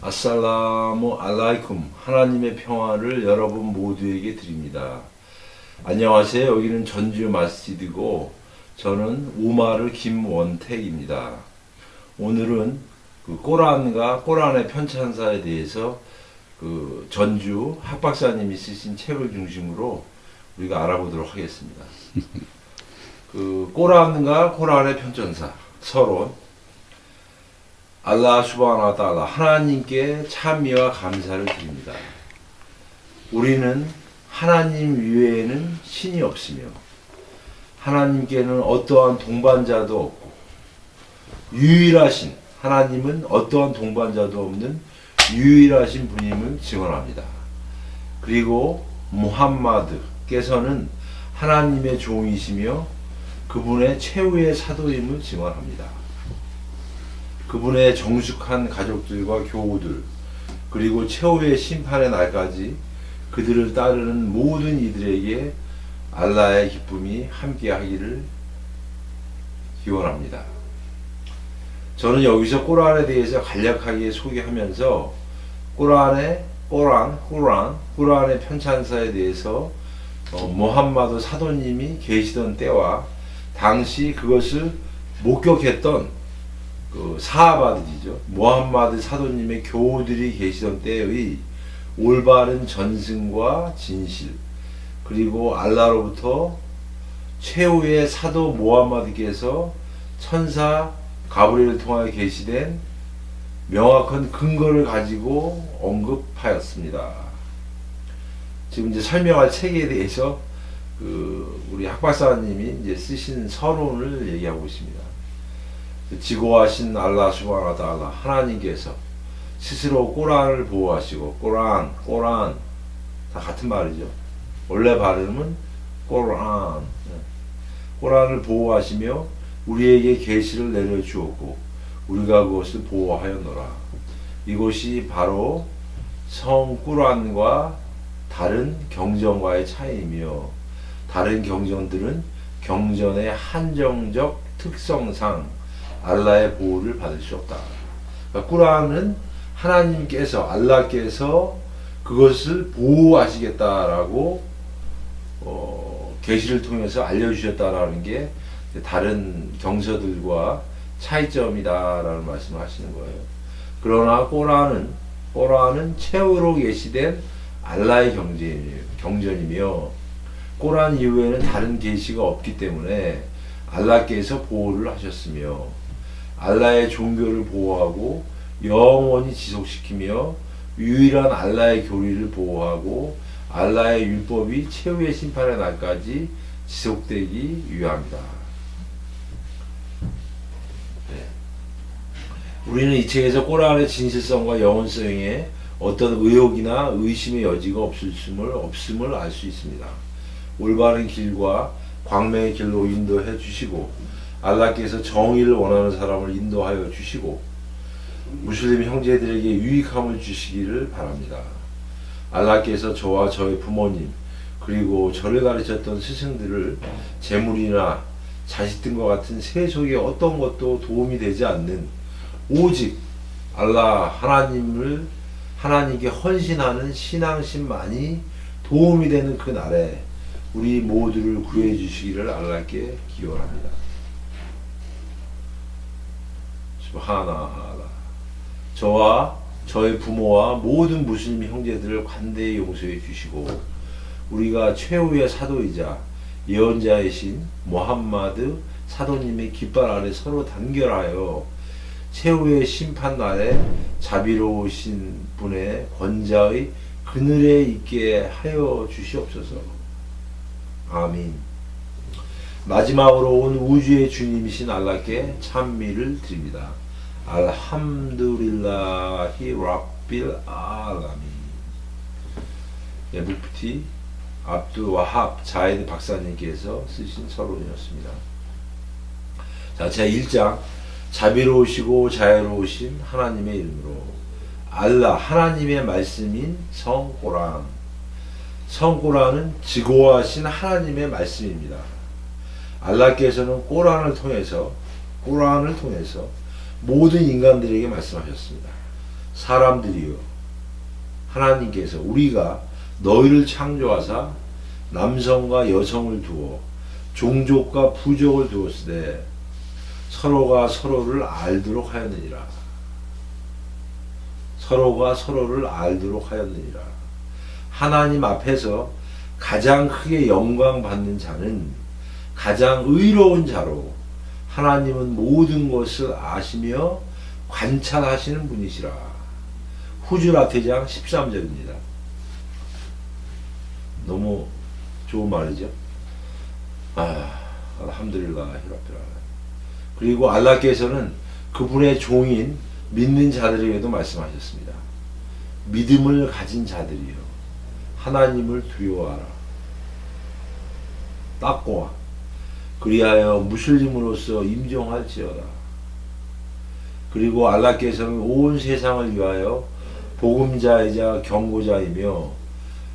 아살라무 알라이쿰 하나님의 평화를 여러분 모두에게 드립니다. 안녕하세요. 여기는 전주 마스지드고 저는 우마르 김원택입니다. 오늘은 꼬란과 꼬란의 편찬사에 대해서 전주 학박사님이 쓰신 책을 중심으로 우리가 알아보도록 하겠습니다. 꼬란과 꼬란의 편찬사 서론. 알라 수바하나 달라 하나님께 찬미와 감사를 드립니다. 우리는 하나님 외에는 신이 없으며 하나님께는 어떠한 동반자도 없고 유일하신 하나님은 어떠한 동반자도 없는 유일하신 분임을 증언합니다. 그리고 무함마드께서는 하나님의 종이시며 그분의 최후의 사도임을 증언합니다. 그분의 정숙한 가족들과 교우들 그리고 최후의 심판의 날까지 그들을 따르는 모든 이들에게 알라의 기쁨이 함께하기를 기원합니다. 저는 여기서 꼬란에 대해서 간략하게 소개하면서 꼬란의 편찬사에 대해서 무함마드 사도님이 계시던 때와 당시 그것을 목격했던 사하바들이죠. 무함마드 사도님의 교우들이 계시던 때의 올바른 전승과 진실 그리고 알라로부터 최후의 사도 무함마드께서 천사 가브리엘을 통하여 계시된 명확한 근거를 가지고 언급하였습니다. 지금 이제 설명할 책에 대해서 우리 학박사님이 이제 쓰신 서론을 얘기하고 있습니다. 지고하신 알라 수바하나 달라 하나님께서 스스로 꼬란을 보호하시고 꼬란 다 같은 말이죠. 원래 발음은 꼬란을 보호하시며 우리에게 계시를 내려주었고 우리가 그것을 보호하였노라. 이것이 바로 성 꾸란과 다른 경전과의 차이이며 다른 경전들은 경전의 한정적 특성상 알라의 보호를 받을 수 없다. 그러니까 꾸란은 하나님께서 알라께서 그것을 보호하시겠다라고 계시를 통해서 알려주셨다라는 게 다른 경서들과 차이점이다라는 말씀을 하시는 거예요. 그러나 꼬란은 최후로 계시된 알라의 경전이며 꼬란 이후에는 다른 계시가 없기 때문에 알라께서 보호를 하셨으며 알라의 종교를 보호하고 영원히 지속시키며 유일한 알라의 교리를 보호하고 알라의 율법이 최후의 심판의 날까지 지속되기 위함이다. 우리는 이 책에서 꼬란의 진실성과 영원성에 어떤 의혹이나 의심의 여지가 없음을 알 수 있습니다. 올바른 길과 광명의 길로 인도해 주시고 알라께서 정의를 원하는 사람을 인도하여 주시고 무슬림 형제들에게 유익함을 주시기를 바랍니다. 알라께서 저와 저의 부모님 그리고 저를 가르쳤던 스승들을 재물이나 자식 등과 같은 세속의 어떤 것도 도움이 되지 않는 오직 알라 하나님께 헌신하는 신앙심만이 도움이 되는 그 날에 우리 모두를 구해 주시기를 알라께 기원합니다. 수브하나. 저와 저의 부모와 모든 무슬림 형제들을 관대히 용서해 주시고 우리가 최후의 사도이자 예언자이신 무함마드 사도님의 깃발 아래 서로 단결하여 최후의 심판날에 자비로우신 분의 권자의 그늘에 있게 하여 주시옵소서. 아민. 마지막으로 온 우주의 주님이신 알라께 찬미를 드립니다. 알함두릴라히 랍빌 알라민. 무프티 압두 와합 자이드 박사님께서 쓰신 서론이었습니다. 자, 제1장 자비로우시고 자유로우신 하나님의 이름으로 알라 하나님의 말씀인 성꼬란. 성꼬란은 지고하신 하나님의 말씀입니다. 알라께서는 꼬란을 통해서 모든 인간들에게 말씀하셨습니다. 사람들이여, 하나님께서 우리가 너희를 창조하사 남성과 여성을 두어 종족과 부족을 두었으되 서로가 서로를 알도록 하였느니라. 서로가 서로를 알도록 하였느니라. 하나님 앞에서 가장 크게 영광 받는 자는 가장 의로운 자로 하나님은 모든 것을 아시며 관찰하시는 분이시라. 후즈라테장 13절입니다. 너무 좋은 말이죠. 알함두릴라 히랍비라. 그리고 알라께서는 그분의 종인 믿는 자들에게도 말씀하셨습니다. 믿음을 가진 자들이여, 하나님을 두려워하라. 따꼬아, 그리하여 무슬림으로서 임종할지어다. 그리고 알라께서는 온 세상을 위하여 복음자이자 경고자이며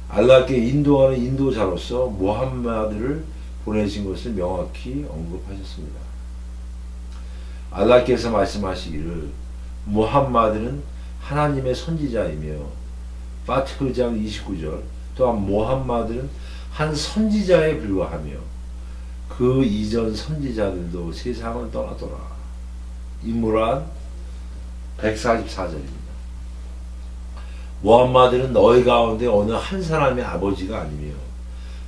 알라께 인도하는 인도자로서 무함마드를 보내신 것을 명확히 언급하셨습니다. 알라께서 말씀하시기를 무함마드는 하나님의 선지자이며 파트흐장 29절 또한 무함마드는 한 선지자에 불과하며 그 이전 선지자들도 세상을 떠나더라. 이무란 144절입니다. 무함마드는 너희 가운데 어느 한 사람의 아버지가 아니며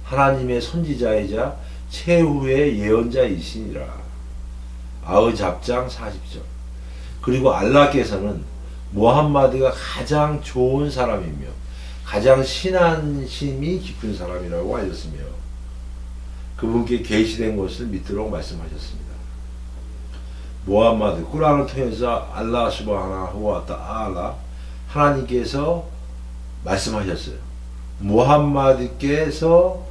하나님의 선지자이자 최후의 예언자이시니라. 아흐잡장 40절. 그리고 알라께서는 무함마드가 가장 좋은 사람이며 가장 신앙심이 깊은 사람이라고 알렸으며 그분께 계시된 것을 믿도록 말씀하셨습니다. 무함마드, 꾸란을 통해서 알라 수바하나후 와 따알라 하나님께서 말씀하셨어요. 무함마드께서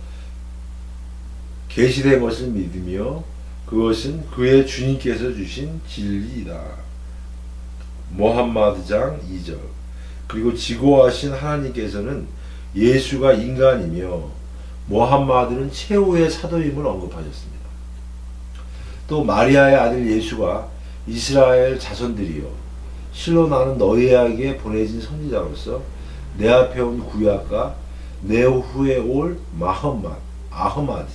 계시된 것을 믿으며 그것은 그의 주님께서 주신 진리이다. 무함마드장 2절. 그리고 지고하신 하나님께서는 예수가 인간이며 무함마드는 최후의 사도임을 언급하셨습니다. 또 마리아의 아들 예수가 이스라엘 자손들이여 실로 나는 너희에게 보내진 선지자로서 내 앞에 온 구약과 내 후에 올 아흐마드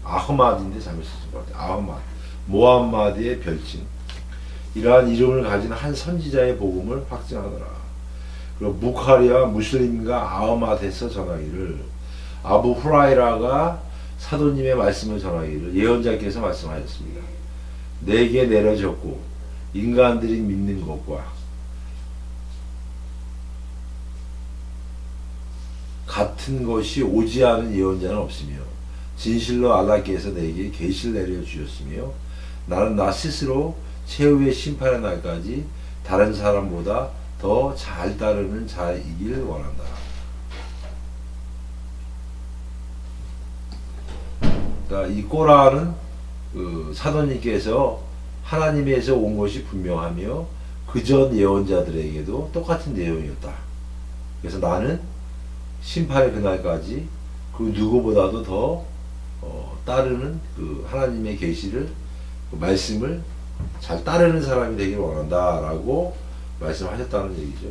아흐마드인데 잘못 썼을 것 같아요. 아흐마드 모함마드의 별칭, 이러한 이름을 가진 한 선지자의 복음을 확증하더라. 그리고 무카리와 무슬림과 아흐마드에서 전하기를 아부 후라이라가 사도님의 말씀을 전하기를 예언자께서 말씀하셨습니다. 내게 내려졌고 인간들이 믿는 것과 같은 것이 오지 않은 예언자는 없으며 진실로 알라께서 내게 계시를 내려주셨으며 나는 나 스스로 최후의 심판의 날까지 다른 사람보다 더 잘 따르는 자이길 원한다. 그러니까 이 꼬라는 사도님께서 하나님에서 온 것이 분명하며 그전 예언자들에게도 똑같은 내용이었다. 그래서 나는 심판의 그날까지 그 누구보다도 더 따르는 그 하나님의 계시를 그 말씀을 잘 따르는 사람이 되길 원한다라고 말씀하셨다는 얘기죠.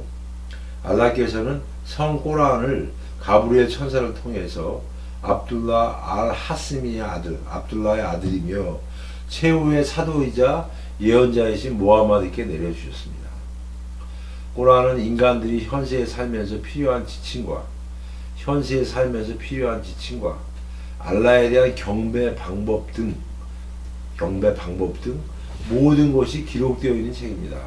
알라께서는 성 꼬란을 가브리엘 천사를 통해서 압둘라 알 하스미의 아들, 압둘라의 아들이며 최후의 사도이자 예언자이신 무함마드께 내려주셨습니다. 꼬란은 인간들이 현세에 살면서 필요한 지침과 알라에 대한 경배 방법 등 모든 것이 기록되어 있는 책입니다.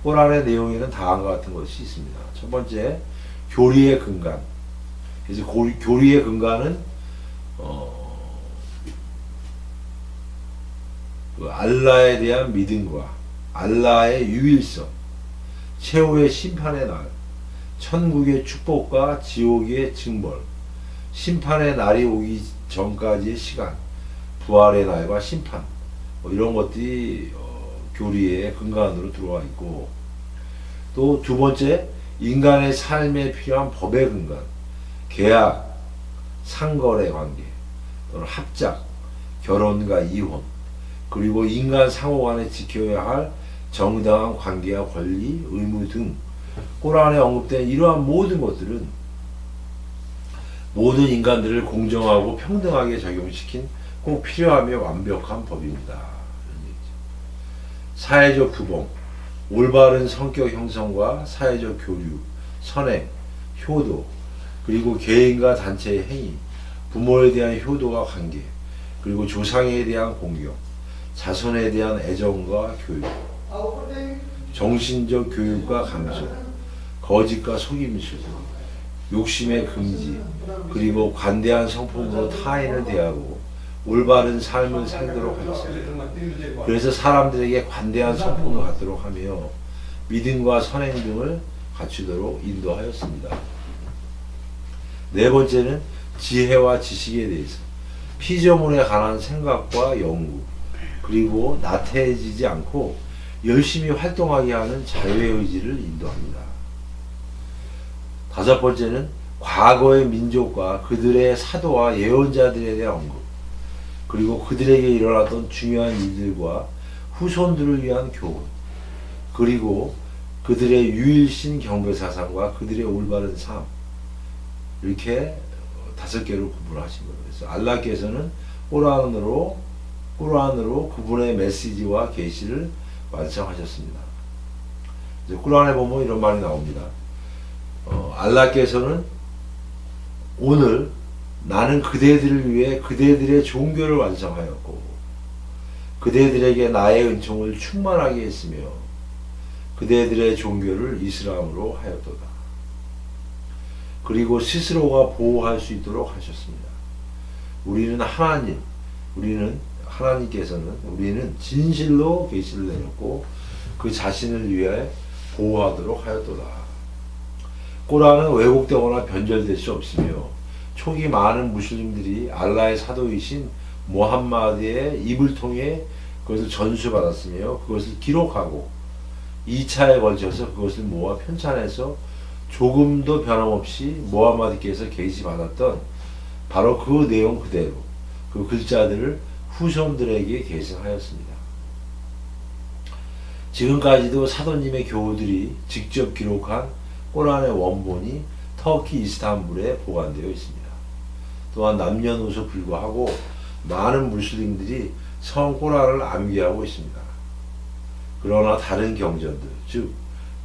꼬란의 내용에는 다음과 같은 것이 있습니다. 첫 번째, 교리의 근간. 그래서 교리의 근간은 그 알라에 대한 믿음과 알라의 유일성, 최후의 심판의 날, 천국의 축복과 지옥의 징벌, 심판의 날이 오기 전까지의 시간, 부활의 날과 심판, 이런 것들이 교리의 근간으로 들어와 있고, 또 두 번째, 인간의 삶에 필요한 법의 근간, 계약, 상거래 관계, 또는 합작, 결혼과 이혼, 그리고 인간 상호 간에 지켜야 할 정당한 관계와 권리, 의무 등 꾸란에 언급된 이러한 모든 것들은 모든 인간들을 공정하고 평등하게 적용시킨 꼭 필요하며 완벽한 법입니다. 사회적 규범, 올바른 성격 형성과 사회적 교류, 선행, 효도, 그리고 개인과 단체의 행위, 부모에 대한 효도와 관계, 그리고 조상에 대한 공경, 자손에 대한 애정과 교육, 정신적 교육과 감수, 거짓과 속임수, 욕심의 금지, 그리고 관대한 성품으로 타인을 대하고 올바른 삶을 살도록 하였습니다. 그래서 사람들에게 관대한 성품을 갖도록 하며 믿음과 선행 등을 갖추도록 인도하였습니다. 네 번째는 지혜와 지식에 대해서 피조물에 관한 생각과 연구, 그리고 나태해지지 않고 열심히 활동하게 하는 자유의 의지를 인도합니다. 다섯 번째는 과거의 민족과 그들의 사도와 예언자들에 대한 언급, 그리고 그들에게 일어났던 중요한 일들과 후손들을 위한 교훈, 그리고 그들의 유일신 경배사상과 그들의 올바른 삶, 이렇게 다섯 개로 구분하신 거예요. 그래서 알라께서는 꾸란으로 그분의 메시지와 계시를 완성하셨습니다. 이제 꾸란에 보면 이런 말이 나옵니다. 알라께서는 오늘 나는 그대들을 위해 그대들의 종교를 완성하였고 그대들에게 나의 은총을 충만하게 했으며 그대들의 종교를 이슬람으로 하였도다. 그리고 스스로가 보호할 수 있도록 하셨습니다. 우리는 진실로 계시를 내렸고 그 자신을 위해 보호하도록 하였도다. 꾸란은 왜곡되거나 변절될 수 없으며 초기 많은 무슬림들이 알라의 사도이신 모함마드의 입을 통해 그것을 전수받았으며 그것을 기록하고 2차에 걸쳐서 그것을 모아 편찬해서 조금도 변함없이 모함마드께서 계시받았던 바로 그 내용 그대로 그 글자들을 후손들에게 계승하였습니다. 지금까지도 사도님의 교우들이 직접 기록한 꾸란의 원본이 터키 이스탄불에 보관되어 있습니다. 또한 남녀노소 불구하고 많은 무슬림들이 성 꾸란을 암기하고 있습니다. 그러나 다른 경전들, 즉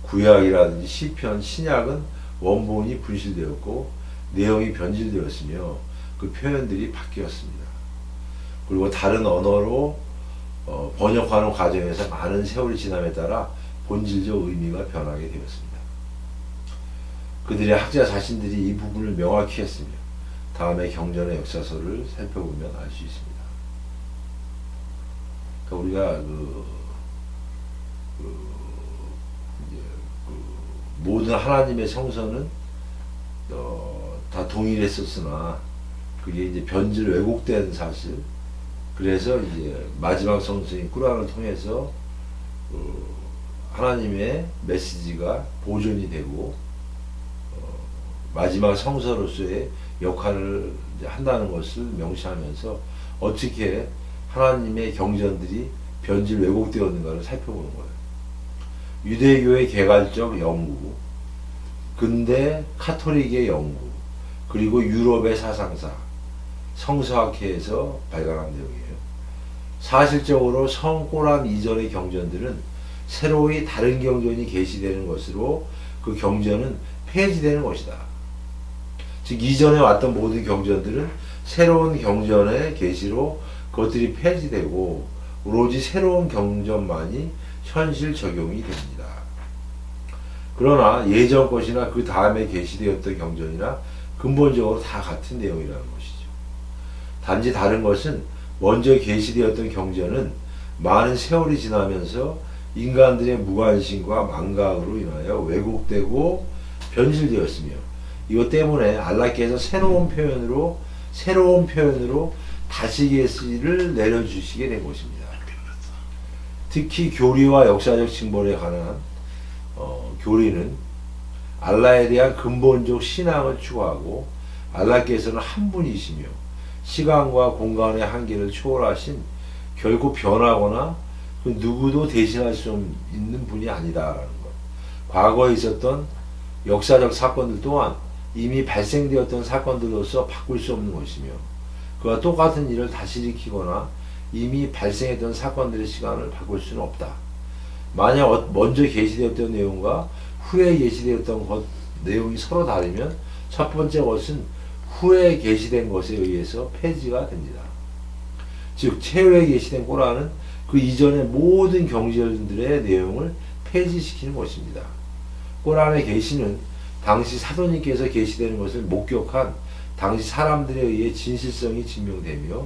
구약이라든지 시편, 신약은 원본이 분실되었고 내용이 변질되었으며 그 표현들이 바뀌었습니다. 그리고 다른 언어로 번역하는 과정에서 많은 세월이 지남에 따라 본질적 의미가 변하게 되었습니다. 그들의 학자 자신들이 이 부분을 명확히 했으며 다음에 경전의 역사서를 살펴보면 알 수 있습니다. 그러니까 우리가 모든 하나님의 성서는 다 동일했었으나 그게 이제 변질 왜곡된 사실. 그래서 이제 마지막 성서인 꾸란을 통해서 하나님의 메시지가 보존이 되고 마지막 성서로서의 역할을 한다는 것을 명시하면서 어떻게 하나님의 경전들이 변질 왜곡되었는가를 살펴보는 거예요. 유대교의 개괄적 연구, 근대 카톨릭의 연구, 그리고 유럽의 사상사, 성서학회에서 발간한 내용이에요. 사실적으로 성꼬란 이전의 경전들은 새로이 다른 경전이 계시되는 것으로 그 경전은 폐지되는 것이다. 즉 이전에 왔던 모든 경전들은 새로운 경전의 계시로 그것들이 폐지되고 오로지 새로운 경전만이 현실 적용이 됩니다. 그러나 예전 것이나 그 다음에 계시되었던 경전이나 근본적으로 다 같은 내용이라는 것이죠. 단지 다른 것은 먼저 계시되었던 경전은 많은 세월이 지나면서 인간들의 무관심과 망각으로 인하여 왜곡되고 변질되었으며 이것 때문에 알라께서 새로운 표현으로 다시 계시를 내려주시게 된 것입니다. 특히 교리와 역사적 징벌에 관한 교리는 알라에 대한 근본적 신앙을 추구하고 알라께서는 한 분이시며 시간과 공간의 한계를 초월하신 결코 변하거나 그 누구도 대신할 수 있는 분이 아니다라는 것. 과거에 있었던 역사적 사건들 또한 이미 발생되었던 사건들로서 바꿀 수 없는 것이며, 그와 똑같은 일을 다시 일으키거나 이미 발생했던 사건들의 시간을 바꿀 수는 없다. 만약 먼저 게시되었던 내용과 후에 게시되었던 것 내용이 서로 다르면 첫 번째 것은 후에 게시된 것에 의해서 폐지가 됩니다. 즉 최후에 게시된 꼬란은 그 이전의 모든 경전들의 내용을 폐지시키는 것입니다. 꼬란의 게시는 당시 사도님께서 게시되는 것을 목격한 당시 사람들에 의해 진실성이 증명되며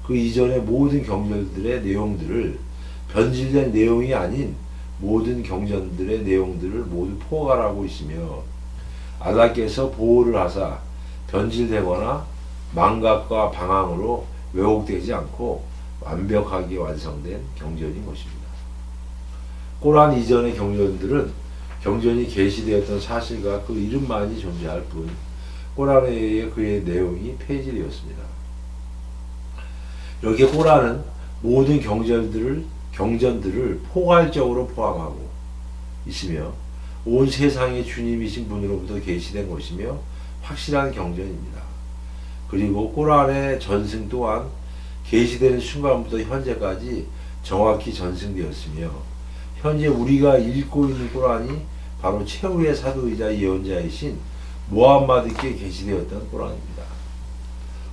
그 이전의 모든 경전들의 내용들을 변질된 내용이 아닌 모든 경전들의 내용들을 모두 포괄하고 있으며, 알라께서 보호를 하사 변질되거나 망각과 방황으로 왜곡되지 않고 완벽하게 완성된 경전인 것입니다. 꼬란 이전의 경전들은 경전이 게시되었던 사실과 그 이름만이 존재할 뿐 꼬란에 의해 그의 내용이 폐지되었습니다. 이렇게 꼬란은 모든 경전들을 포괄적으로 포함하고 있으며 온 세상의 주님이신 분으로부터 게시된 것이며 확실한 경전입니다. 그리고 꼬란의 전승 또한 게시되는 순간부터 현재까지 정확히 전승되었으며, 현재 우리가 읽고 있는 꼬란이 바로 최후의 사도이자 예언자이신 무함마드께 게시되었던 꼬란입니다.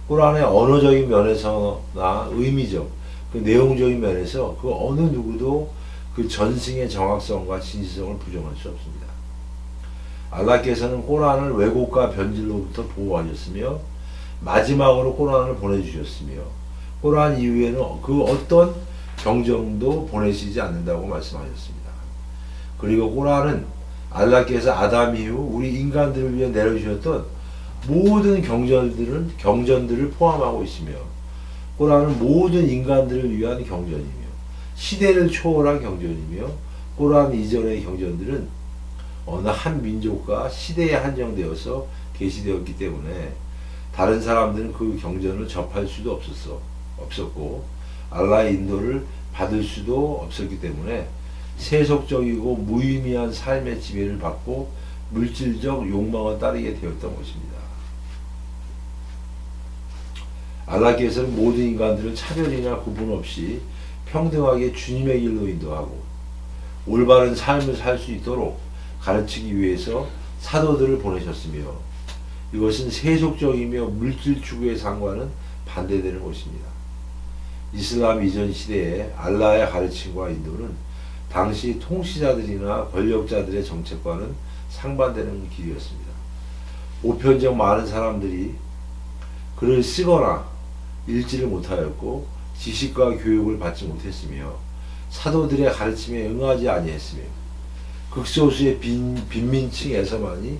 꼬란의 언어적인 면에서나 의미적, 그 내용적인 면에서 그 어느 누구도 그 전승의 정확성과 진실성을 부정할 수 없습니다. 알라께서는 꼬란을 왜곡과 변질로부터 보호하셨으며 마지막으로 꼬란을 보내주셨으며 꼬란 이후에는 그 어떤 경전도 보내시지 않는다고 말씀하셨습니다. 그리고 꼬란은 알라께서 아담 이후 우리 인간들을 위해 내려주셨던 모든 경전들을 포함하고 있으며, 꼬란은 모든 인간들을 위한 경전이며 시대를 초월한 경전이며, 꼬란 이전의 경전들은 어느 한 민족과 시대에 한정되어서 게시되었기 때문에 다른 사람들은 그 경전을 접할 수도 없었고 알라의 인도를 받을 수도 없었기 때문에 세속적이고 무의미한 삶의 지배를 받고 물질적 욕망을 따르게 되었던 것입니다. 알라께서는 모든 인간들을 차별이나 구분 없이 평등하게 주님의 길로 인도하고 올바른 삶을 살 수 있도록 가르치기 위해서 사도들을 보내셨으며, 이것은 세속적이며 물질 추구의 상과는 반대되는 것입니다. 이슬람 이전 시대에 알라의 가르침과 인도는 당시 통치자들이나 권력자들의 정책과는 상반되는 길이었습니다. 보편적 많은 사람들이 글을 쓰거나 읽지를 못하였고 지식과 교육을 받지 못했으며 사도들의 가르침에 응하지 아니했으며 극소수의 빈민층에서만이